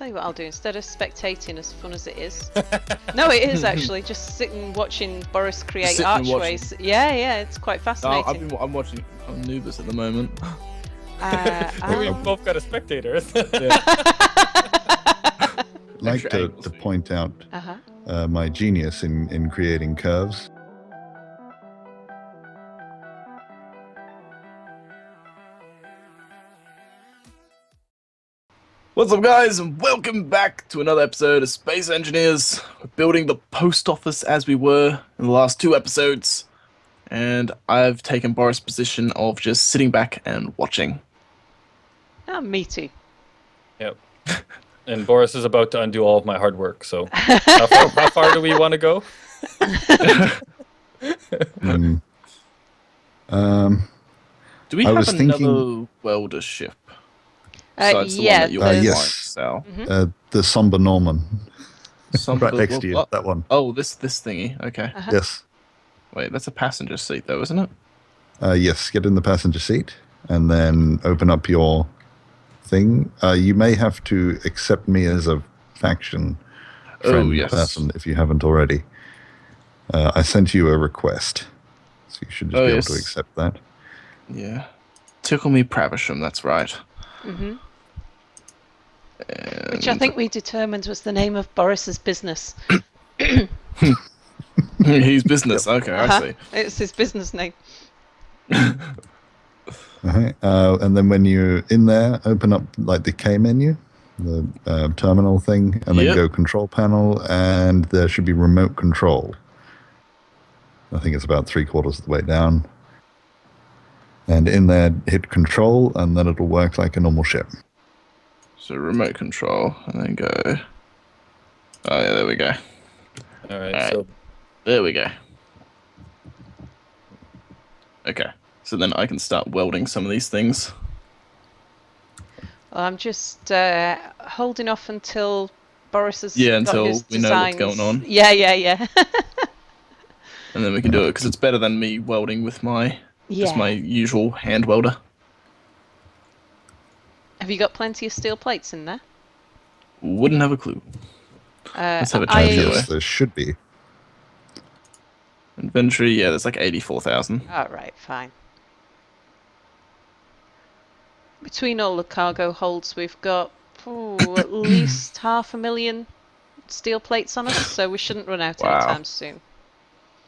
tell you what I'll do. Instead of spectating, as fun as it is. No, it is actually. Just sitting watching Boris create archways. Yeah, it's quite fascinating. I'm watching Anubis at the moment. We both got a spectator. I'd like to point out my genius in creating curves. What's up, guys, and welcome back to another episode of Space Engineers. We're building the post office as we were in the last two episodes, and I've taken Boris' position of just sitting back and watching. Oh, me too. Yep. And Boris is about to undo all of my hard work, so how far do we want to go? Do we have another welder ship? Besides the one that you yes. The Somber Norman. Right next to you, that one. Oh, this thingy, okay. Yes. Wait, that's a passenger seat though, isn't it? Yes, get in the passenger seat, and then open up your thing. You may have to accept me as a faction friend person if you haven't already. I sent you a request, so you should just be able to accept that. Yeah. Tickle me Pravisham, that's right. Mm-hmm. Which I think we determined was the name of Boris's business. His business, okay, I see. It's his business name. Okay. And then when you're in there, open up like the K menu, the terminal thing, and then go control panel, and there should be remote control. I think it's about 3/4 of the way down. And in there, hit control, and then it'll work like a normal ship. So remote control, and then go. Oh yeah, there we go. All right, so there we go. Okay, so then I can start welding some of these things. Well, I'm just holding off until Boris has until his we know what's going on. Yeah. And then we can do it, because it's better than me welding with my just my usual hand welder. Have you got plenty of steel plates in there? Wouldn't have a clue. Let's have a check. Yes, there should be. Inventory, yeah, there's like 84,000. All right, fine. Between all the cargo holds, we've got at least 500,000 steel plates on us, so we shouldn't run out anytime soon.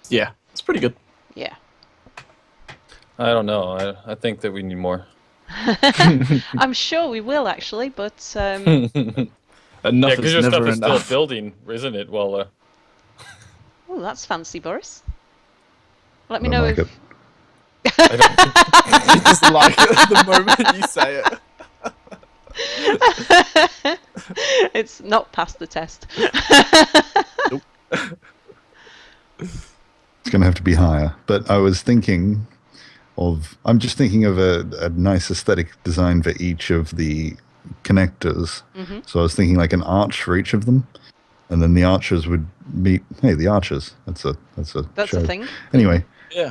Yeah, it's pretty good. Yeah. I don't know. I think that we need more. I'm sure we will actually, but enough because your stuff is enough. still building, isn't it? Well, oh, that's fancy, Boris. Let me know if. I don't... just like it the moment you say it. It's not passed the test. Nope. It's going to have to be higher. But I was thinking I'm just thinking of a nice aesthetic design for each of the connectors. Mm-hmm. So I was thinking like an arch for each of them, and then the archers would meet. Hey, the archers. That's a thing. Anyway. Yeah.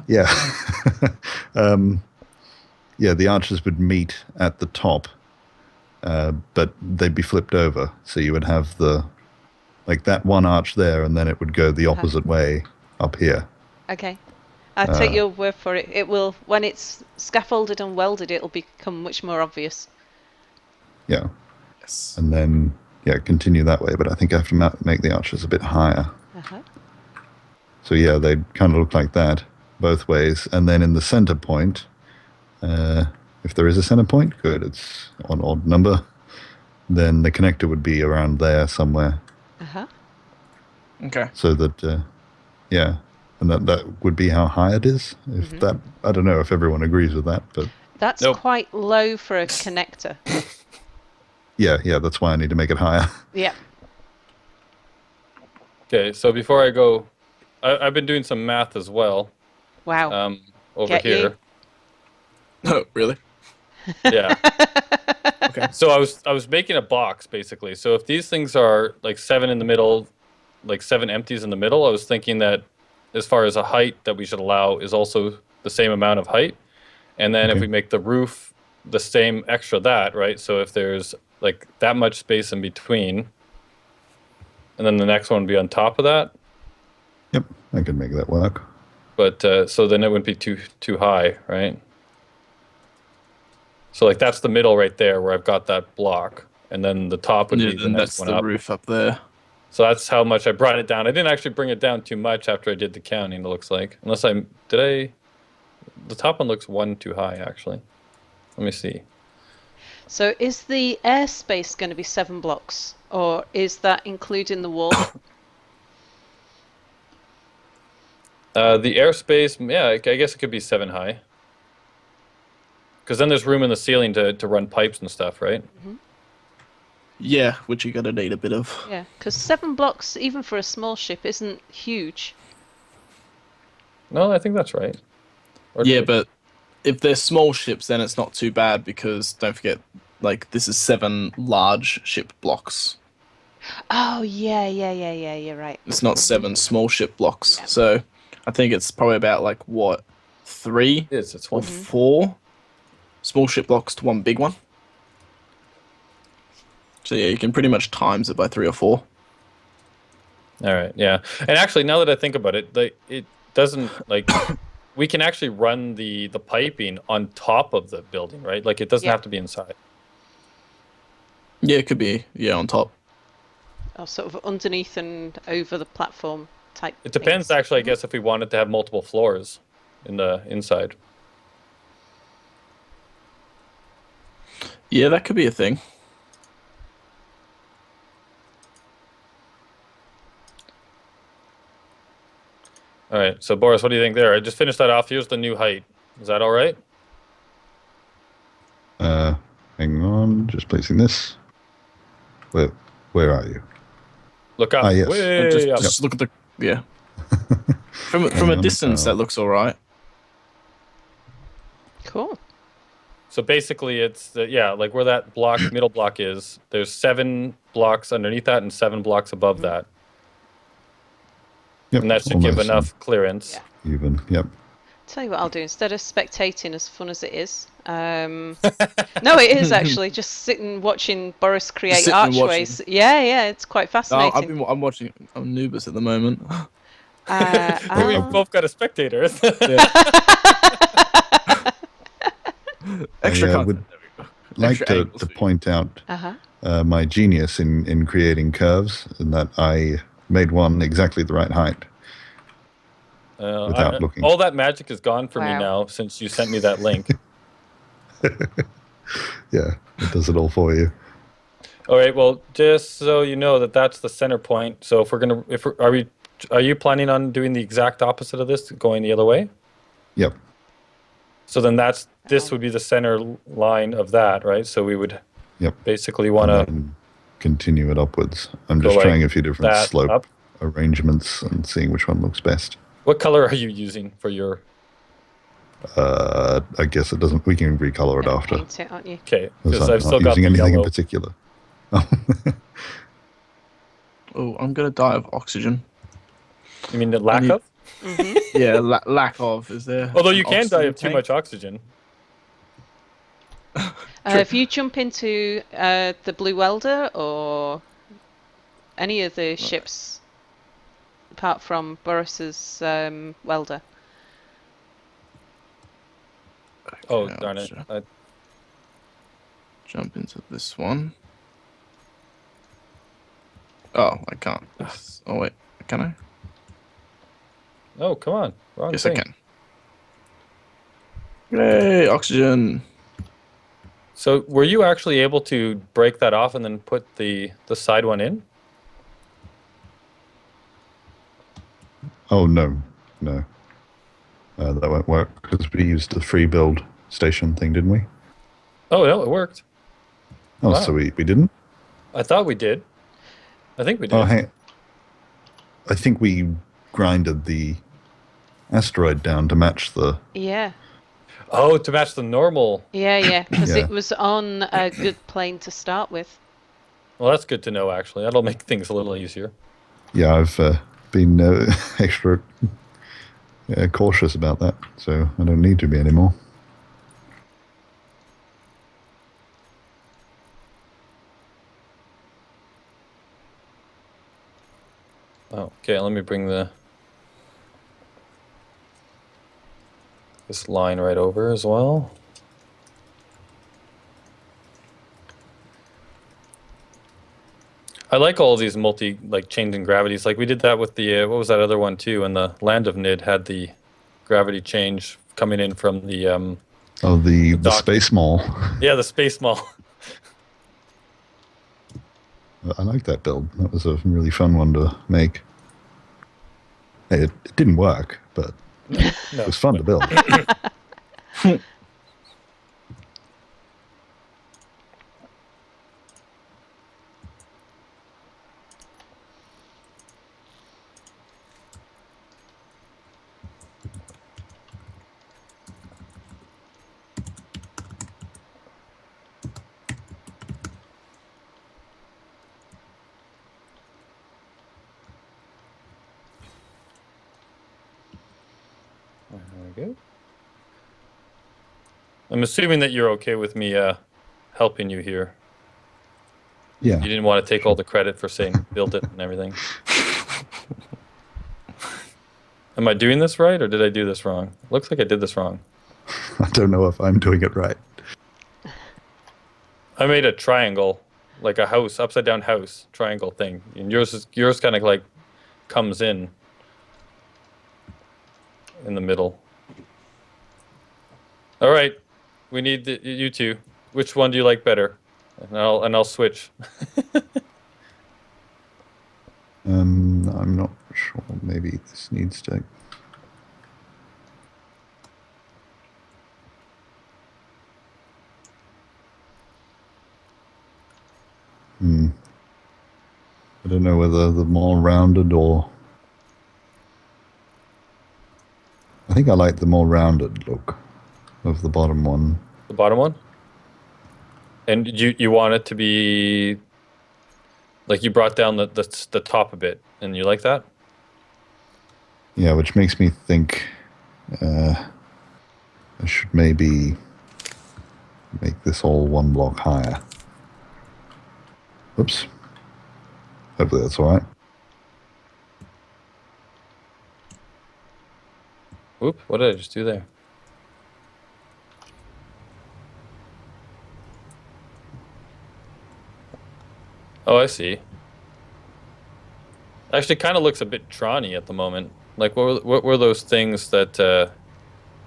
The archers would meet at the top, but they'd be flipped over. So you would have that one arch there, and then it would go the opposite way up here. Okay. I'll take your word for it. It will, when it's scaffolded and welded, it'll become much more obvious. Yeah. Yes. And then, continue that way. But I think I have to make the arches a bit higher. Uh-huh. So they kind of look like that both ways. And then in the center point, if there is a center point, good. It's an odd number. Then the connector would be around there somewhere. Uh-huh. Okay. So that, and that would be how high it is. If that, I don't know if everyone agrees with that, but that's quite low for a connector. Yeah, that's why I need to make it higher. Yeah. Okay, so before I go, I've been doing some math as well. Wow. Over here. Oh, really? Yeah. Okay. So I was making a box basically. So if these things are like 7 in the middle, like 7 empties in the middle, I was thinking that as far as a height that we should allow is also the same amount of height. And then if we make the roof the same extra that, right? So if there's like that much space in between, and then the next one would be on top of that. Yep, I could make that work. But so then it wouldn't be too high, right? So like that's the middle right there where I've got that block, and then the top would be the next one up. That's the roof up there. So that's how much I brought it down. I didn't actually bring it down too much after I did the counting, it looks like. Unless the top one looks one too high, actually. Let me see. So is the airspace going to be 7 blocks, or is that including the wall? The airspace, yeah, I guess it could be 7 high. Because then there's room in the ceiling to run pipes and stuff, right? Mm-hmm. Yeah, which you're gonna need a bit of. Yeah, because 7 blocks, even for a small ship, isn't huge. No, I think that's right. Yeah, but if they're small ships, then it's not too bad because don't forget, like this is 7 large ship blocks. Oh yeah, you're right. It's not 7 small ship blocks. Yeah. So I think it's probably about like what 3 it's or one. 4 small ship blocks to 1 big one. So yeah, you can pretty much times it by 3 or 4. All right, yeah. And actually, now that I think about it, it doesn't like we can actually run the piping on top of the building, right? Like it doesn't have to be inside. Yeah, it could be on top. Or sort of underneath and over the platform type. It depends, things. actually, I guess, if we wanted to have multiple floors in the inside. Yeah, that could be a thing. All right, so Boris, what do you think there? I just finished that off. Here's the new height. Is that all right? Hang on, just placing this. Where are you? Look up. Yes. Way up. Just look at the from a distance that looks all right. Cool. So basically, it's like where that middle block is. There's 7 blocks underneath that and 7 blocks above that, Yep, and that should give almost enough clearance. Yeah. even. Yep. Tell you what I'll do, instead of spectating, as fun as it is, no, it is actually just sitting watching Boris create archways. Yeah, it's quite fascinating. I'm watching. I'm Nubis at the moment. We've both got a spectator. Extra I content. would There we go. like Extra to angles for you. point out Uh-huh. my genius in creating curves, and that I made one exactly the right height. Without looking. All that magic is gone for me Wow. now since you sent me that link. Yeah, it does it all for you. All right. Well, just so you know that's the center point. So are you planning on doing the exact opposite of this, going the other way? Yep. So then this would be the center line of that, right? So we would basically want And to then continue it upwards. I'm just like trying a few different that slope up. arrangements and seeing which one looks best. What color are you using for your? I guess it doesn't. We can recolor it after. Paint it, aren't you? Okay, Because because I'm I've not still got using the anything in yellow. particular. Oh, I'm gonna die of oxygen. You mean the lack need- of? Yeah, lack of is there. Although you an can die oxygen of too tank? much oxygen. If you jump into the Blue Welder or any of the ships, apart from Boris's welder. Oh, Okay, darn I'll it. just jump into this one. Oh, I can't. Oh wait, can I? Oh, come on. Wrong Yes, thing. I can. Yay, oxygen. So were you actually able to break that off and then put the side one in? Oh, no. That won't work because we used the free build station thing, didn't we? Oh, no, it worked. Oh, Wow. so we didn't? I thought we did. I think we did. Oh, hey. I think we grinded the asteroid down to match the... Yeah. Oh, to match the normal. Yeah, because Yeah. it was on a good plane to start with. Well, that's good to know, actually. That'll make things a little easier. Yeah, I've been extra cautious about that, so I don't need to be anymore. Oh, okay. Let me bring this line right over as well. I like all these changing gravities. Like we did that with the what was that other one too? And the Land of Nidd had the gravity change coming in from the the dock. space mall. Yeah, the space mall. I like that build. That was a really fun one to make. It didn't work, but it was fun to build. There we go. I'm assuming that you're okay with me helping you here. Yeah. You didn't want to take all the credit for saying build it and everything. Am I doing this right, or did I do this wrong? Looks like I did this wrong. I don't know if I'm doing it right. I made a triangle, like a house, upside down house triangle thing, and yours kind of like comes in the middle. All right, we need you two. Which one do you like better? And I'll switch. I'm not sure. Maybe this needs to. I don't know whether the more rounded or. I think I like the more rounded look of the bottom one. The bottom one? And you want it to be like you brought down the top a bit, and you like that? Yeah, which makes me think I should maybe make this all one block higher. Oops. Hopefully that's all right. Whoop, what did I just do there? Oh, I see. Actually, kind of looks a bit Tron-y at the moment. Like, what were those things that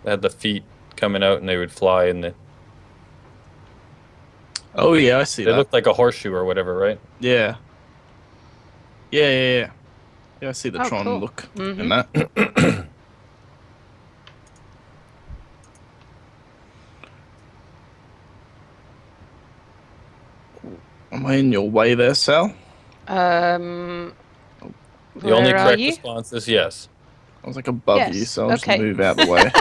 had the feet coming out and they would fly and Oh yeah, I see they that. looked like a horseshoe or whatever, right? Yeah. Yeah, I see the Oh, Tron cool. look in that. Am I in your way there, Sal? The Where only are correct you? response is yes. I was like above you, Yes, so I'll just okay. move out of the way.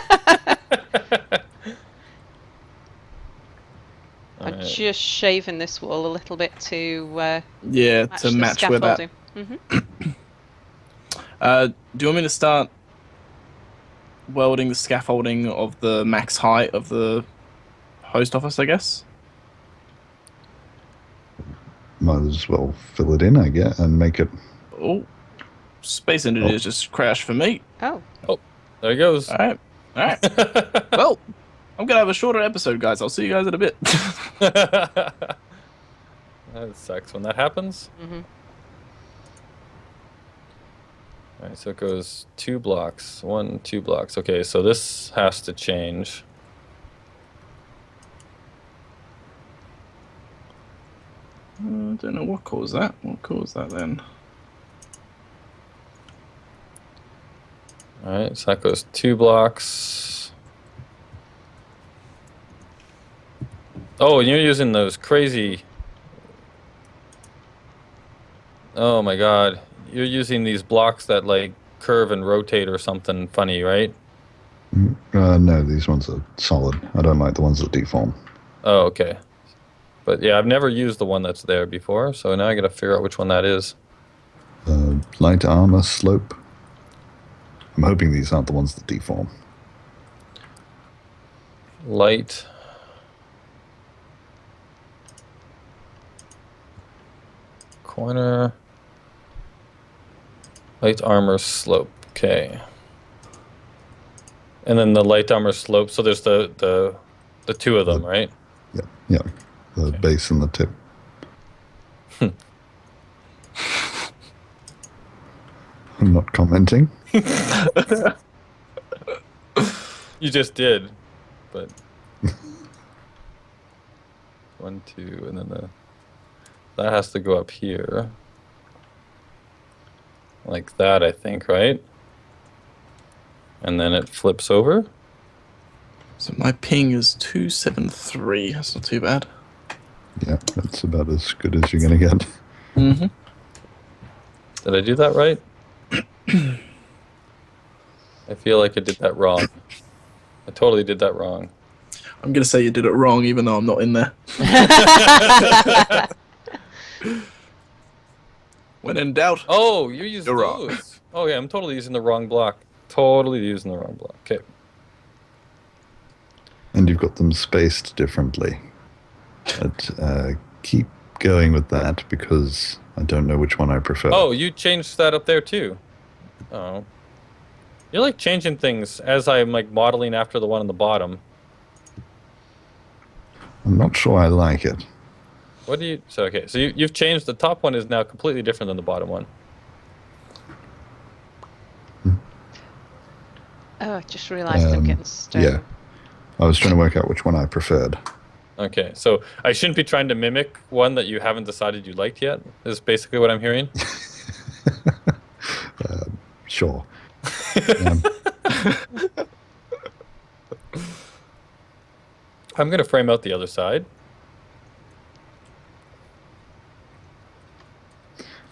I'm just shaving this wall a little bit to Yeah, match to the match with that. scaffolding. Do you want me to start welding the scaffolding of the max height of the post office, I guess? Might as well fill it in, I guess, and make it. Oh, Space Engineers just crashed for me. Oh. Oh, there he goes. All right. Well, I'm going to have a shorter episode, guys. I'll see you guys in a bit. That sucks when that happens. All right, so it goes 2 blocks. 1, 2 blocks. Okay, so this has to change. I don't know what caused that. What caused that then? All right, so that goes 2 blocks. Oh, and you're using those crazy... Oh my god. You're using these blocks that like curve and rotate or something funny, right? No, these ones are solid. I don't like the ones that deform. Oh, okay. But yeah, I've never used the one that's there before, so now I gotta figure out which one that is. Light armor slope. I'm hoping these aren't the ones that deform. Light. Corner. Light armor slope. Okay. And then the light armor slope. So there's the two of them, right? Yeah. The base and the tip. I'm not commenting. You just did, but 1, 2, and then that has to go up here, like that, I think, right? And then it flips over. So my ping is 273. That's not too bad. Yeah, that's about as good as you're going to get. Mm-hmm. Did I do that right? I feel like I did that wrong. I totally did that wrong. I'm going to say you did it wrong, even though I'm not in there. When in doubt. Oh, you're using You're those. wrong. Oh yeah, I'm totally using the wrong block. Totally using the wrong block. Okay. And you've got them spaced differently. But keep going with that because I don't know which one I prefer. Oh, you changed that up there too. Oh. You're like changing things as I'm like modeling after the one on the bottom. I'm not sure I like it. What do you... So, okay. So you've changed... The top one is now completely different than the bottom one. Oh, I just realised I'm getting stone. Yeah. I was trying to work out which one I preferred. Okay. So I shouldn't be trying to mimic one that you haven't decided you liked yet, is basically what I'm hearing. Sure. I'm going to frame out the other side.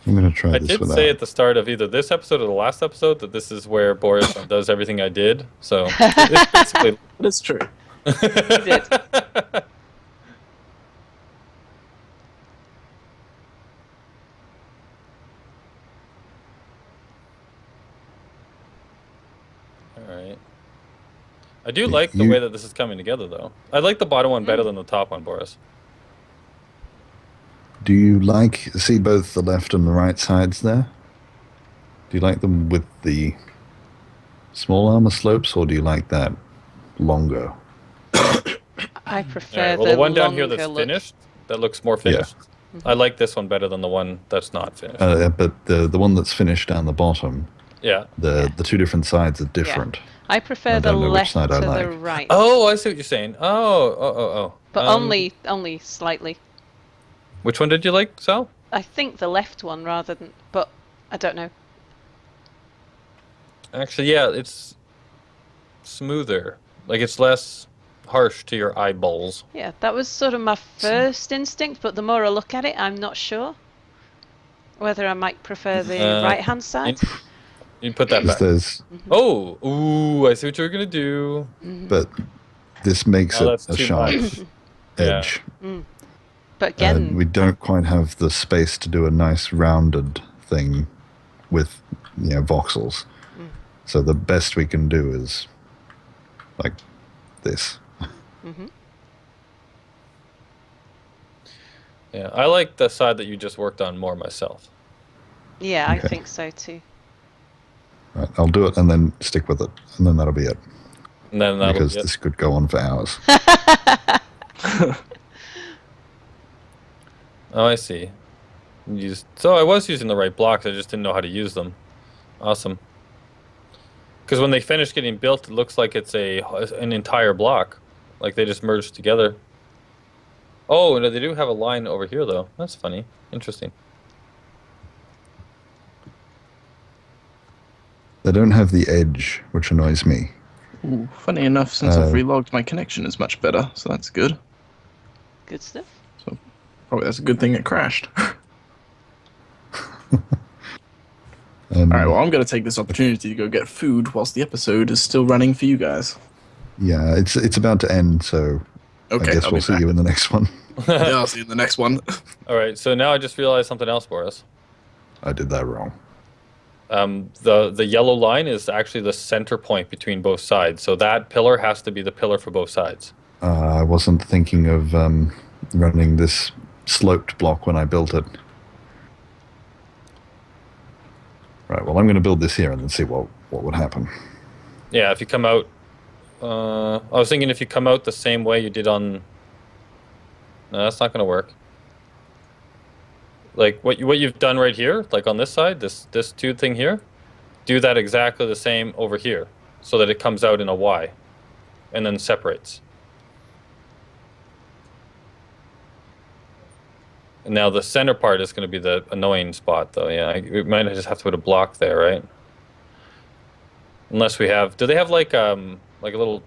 I'm going to try I this did without. say at the start of either this episode or the last episode that this is where Boris does everything I did. So it's basically... That's true. You did. Alright. I do like the way that this is coming together, though. I like the bottom one better than the top one, Boris. Do you see both the left and the right sides there? Do you like them with the small armor slopes, or do you like that longer? I prefer Alright, well, the the one down here longer that's look. finished, that looks more finished. I like this one better than the one that's not finished. But the one that's finished down the bottom, Yeah. the two different sides are different. I prefer I the don't know which left side to I the like. right. Oh, I see what you're saying. Oh. But only slightly. Which one did you like, Sal? I think the left one rather than... But I don't know. Actually, yeah, it's smoother. Like, it's less harsh to your eyeballs. Yeah, that was sort of my first instinct, but the more I look at it, I'm not sure whether I might prefer the right-hand side. You put that back. There's, Oh, ooh, I see what you're going to do. but this makes Oh, it that's a too sharp much. edge. But again, We don't quite have the space to do a nice rounded thing with, voxels. So the best we can do is like this. Yeah, I like the side that you just worked on more myself. yeah, I Okay. think so too. Right, I'll do it and then stick with it, and then that'll be it. And then that'll Because be it. this could go on for hours. Oh, I see. So I was using the right blocks, I just didn't know how to use them. Awesome. Because when they finish getting built, it looks like it's an entire block. Like they just merged together. Oh, no, they do have a line over here, though. That's funny. Interesting. They don't have the edge, which annoys me. Ooh, funny enough, since I've relogged, my connection is much better, so that's good. Good stuff. So probably that's a good thing it crashed. Alright, well, I'm going to take this opportunity to go get food whilst the episode is still running for you guys. Yeah, it's about to end, so Okay, I guess I'll we'll be see back. you in the next one. Yeah, I'll see you in the next one. All right, so now I just realized something else, Boris. I did that wrong. The yellow line is actually the center point between both sides. So that pillar has to be the pillar for both sides. I wasn't thinking of running this sloped block when I built it. Right, well, I'm going to build this here and then see what would happen. Yeah, if you come out... I was thinking if you come out the same way you did on... No, that's not going to work. Like, what you've done right here, like on this side, this tube thing here, do that exactly the same over here, so that it comes out in a Y, and then separates. And now the center part is going to be the annoying spot, though. Yeah, we might just have to put a block there, right? Unless we have... Do they have like a little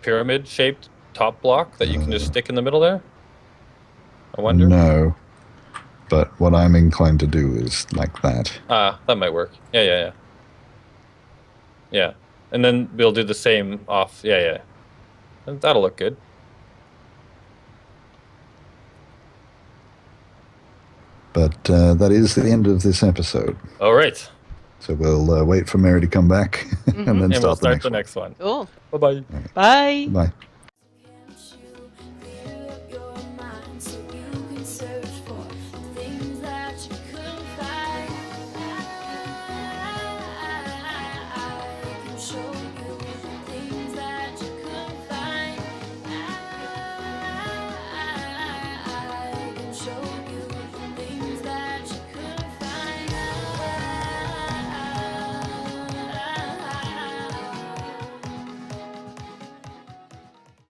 pyramid-shaped top block that you can just stick in the middle there? I wonder. No, but what I'm inclined to do is like that. Ah, that might work. Yeah. Yeah, and then we'll do the same off. Yeah. That'll look good. But that is the end of this episode. All right. So we'll wait for Mary to come back and then And we'll start start the next one. Cool. Bye-bye. Bye. Bye.